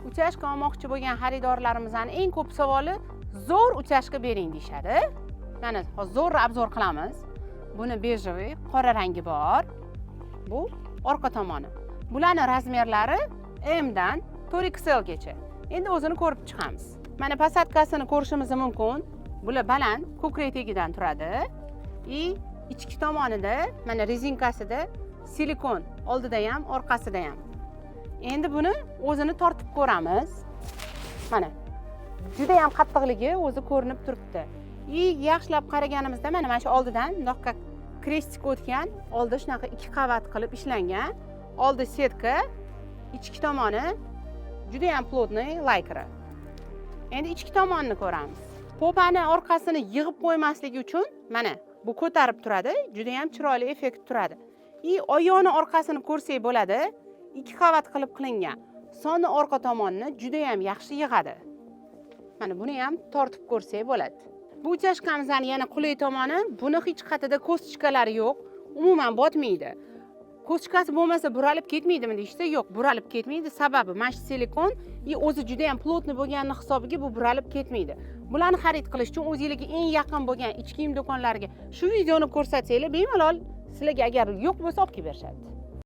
uchashka olmoqchi bo'lgan xaridorlarimizning eng ko'p savoli zo'r uchashka bering deyishadi. Mana zo'r obzor qilamiz. Buni bejavoy, qora rangi bor. Bu orqa tomoni. Bularning razmerlari M dan 4XL gacha. Endi o'zini ko'rib chiqamiz. Mana pasatkasini ko'rishimiz mumkin. Bular baland, ko'krak tagidan turadi. Ichki tomonida mana rezinkasida silikon, oldida ham, orqasida ham. Endi buni o'zini tortib ko'ramiz. Mana juda ham qattiqligi o'zi ko'rinib turibdi. Yaxshilab qaraganimizda mana shu oldidan bundoqqa krestik o'tgan, oldi shunaqa 2 qavat qilib ishlangan. Oldi setka, ichki tomoni juda ham plotniy laykra. Endi ichki tomonini ko'ramiz. Popani orqasini yig'ib qo'ymasligi uchun mana bu ko'tarib turadi, juda ham chiroyli effekt turadi. Oyoqni orqasini ko'rsak bo'ladi, 2 qavat qilib qilingan. Sonni orqa tomonini juda ham yaxshi yig'adi. Mana buni ham tortib ko'rsak bo'ladi. Bu uchashkamizning yana qulay tomoni, buni hech qatida ko'stichkalari yo'q, umuman botmaydi. Ko'stichkasi bo'lmasa buralib ketmaydimi deyishsa, yo'q, buralib ketmaydi. Sababi mana shu silikon o'zi juda ham plotniy bo'lgani hisobiga bu buralib ketmaydi. Bularni xarid qilish uchun o'zingizga eng yaqin bo'lgan ichki kiyim do'konlariga shu videoni ko'rsatsanglar, bemalol sizlarga agar yo'q bo'lsa olib kelib berishadi.